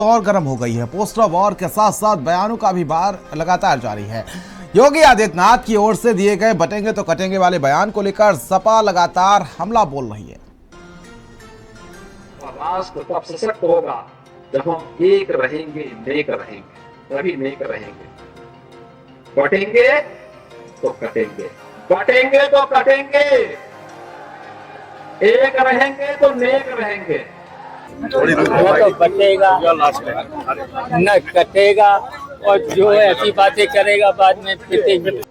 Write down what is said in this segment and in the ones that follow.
और गर्म हो गई है। पोस्टर वॉर के साथ साथ बयानों का भी बार लगातार जारी है। योगी आदित्यनाथ की ओर से दिए गए बटेंगे तो कटेंगे वाले बयान को लेकर सपा लगातार हमला बोल रही है। राष्ट्र तब सशक्त होगा जब हम एक रहेंगे, नेक रहेंगे, तभी नेक रहेंगे। बटेंगे तो कटेंगे, बटेंगे तो कटेंगे, एक रहेंगे तो नेक रहेंगे। तो बटेगा न कटेगा, और जो ऐसी बातें करेगा बाद में पिटेंगे।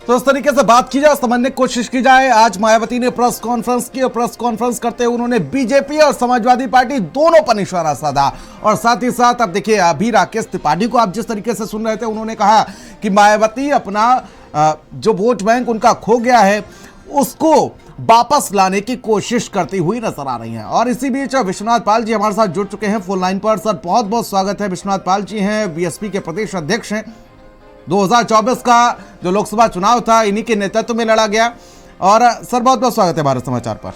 तो इस तरीके से बात की जाए, समझने की कोशिश की जाए। आज मायावती ने प्रेस कॉन्फ्रेंस की और प्रेस कॉन्फ्रेंस करते हुए उन्होंने बीजेपी और समाजवादी पार्टी दोनों पर निशाना साधा। और साथ ही साथ अब देखिए, अभी राकेश त्रिपाठी को आप जिस तरीके से सुन रहे थे, उन्होंने कहा कि मायावती अपना जो वोट बैंक उनका खो गया है उसको वापस लाने की कोशिश करती हुई नजर आ रही हैं। और इसी बीच विश्वनाथ पाल जी हमारे साथ जुड़ चुके हैं फोन लाइन पर। सर बहुत बहुत स्वागत है। विश्वनाथ पाल जी हैं, बीएसपी के प्रदेश अध्यक्ष हैं। 2024 का जो लोकसभा चुनाव था इन्हीं के नेतृत्व में लड़ा गया। और सर बहुत बहुत स्वागत है भारत समाचार पर।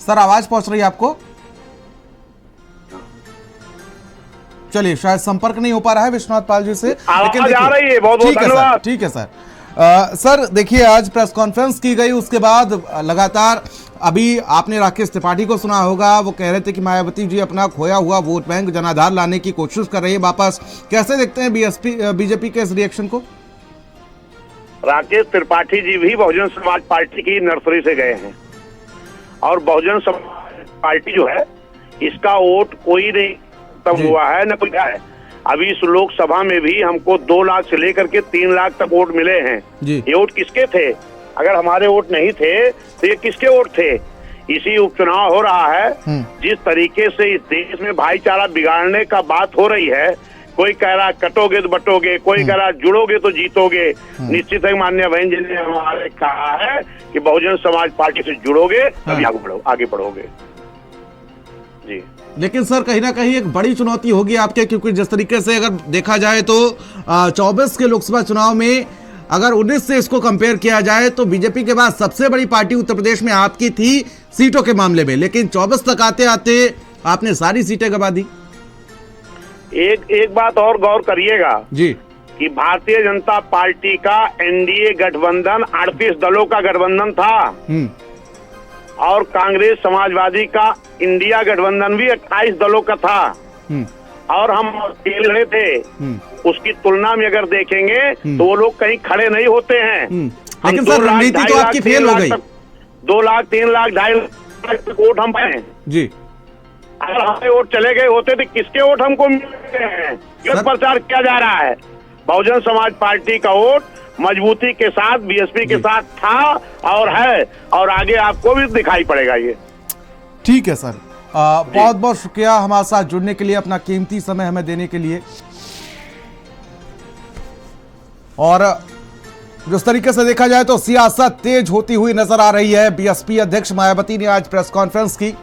सर आवाज पहुंच रही है आपको? चलिए, शायद संपर्क नहीं हो पा रहा है विश्वनाथ पाल जी से, लेकिन आ रही है। बहुत बहुत धन्यवाद। ठीक है सर। सर देखिए, आज प्रेस कॉन्फ्रेंस की गई, उसके बाद लगातार अभी आपने राकेश त्रिपाठी को सुना होगा, वो कह रहे थे कि मायावती जी अपना खोया हुआ वोट बैंक जनाधार लाने की कोशिश कर रही है वापस। कैसे देखते हैं बीजेपी के इस रिएक्शन को? राकेश त्रिपाठी जी भी बहुजन समाज पार्टी की नर्सरी से गए हैं और बहुजन समाज पार्टी जो है इसका वोट कोई नहीं तब हुआ है न कोई है। अभी इस लोकसभा में भी हमको 2 लाख से लेकर के 3 लाख तक वोट मिले हैं। ये वोट किसके थे? अगर हमारे वोट नहीं थे तो ये किसके वोट थे? इसी उपचुनाव हो रहा है। जिस तरीके से इस देश में भाईचारा बिगाड़ने का बात हो रही है, कोई कह रहा कटोगे तो बटोगे, कोई कह रहा जुड़ोगे तो जीतोगे। निश्चित है माननीय बहन जी ने हमारे कहा है कि बहुजन समाज पार्टी से जुड़ोगे तभी आगे बढ़ोगे जी। लेकिन सर कहीं ना कहीं एक बड़ी चुनौती होगी आपके, क्योंकि जिस तरीके से अगर देखा जाए तो 24 के लोकसभा चुनाव में अगर 19 से इसको कंपेयर किया जाए तो बीजेपी के बाद सबसे बड़ी पार्टी उत्तर प्रदेश में आपकी थी सीटों के मामले में, लेकिन 24 तक आते आते आपने सारी सीटें गंवा दी। एक बात और गौर करिएगा जी कि भारतीय जनता पार्टी का एनडीए गठबंधन 38 दलों का गठबंधन था और कांग्रेस समाजवादी का इंडिया गठबंधन भी 28 दलों का था और हम खेल रहे थे। उसकी तुलना में अगर देखेंगे तो वो लोग कहीं खड़े नहीं होते हैं। लेकिन सर रणनीति तो आपकी फेल हो गई। 2 लाख 3 लाख 2.5 लाख वोट हम पाए जी। अगर हमारे वोट चले गए होते तो किसके वोट हमको मिलते हैं? क्यों प्रचार किया जा रहा है? बहुजन समाज पार्टी का वोट मजबूती के साथ बीएसपी के साथ था और है और आगे आपको भी दिखाई पड़ेगा ये। ठीक है सर, बहुत बहुत शुक्रिया हमारे साथ जुड़ने के लिए, अपना कीमती समय हमें देने के लिए। और जिस तरीके से देखा जाए तो सियासत तेज होती हुई नजर आ रही है। बीएसपी अध्यक्ष मायावती ने आज प्रेस कॉन्फ्रेंस की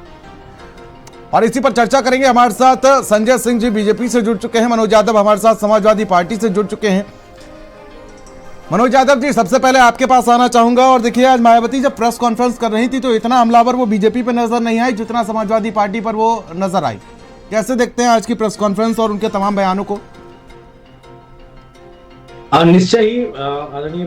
और इसी पर चर्चा करेंगे। हमारे साथ संजय सिंह जी बीजेपी से जुड़ चुके हैं, मनोज यादव हमारे साथ समाजवादी पार्टी से जुड़ चुके हैं। मनोज यादव जी, सबसे पहले आपके पास आना चाहूंगा। और देखिए, आज मायावती जब प्रेस कॉन्फ्रेंस कर रही थी तो इतना हमलावर वो बीजेपी पे नजर नहीं आई जितना समाजवादी पार्टी पर वो नजर आई। कैसे देखते हैं आज की प्रेस कॉन्फ्रेंस और उनके तमाम बयानों को? निश्चय ही आदरणीय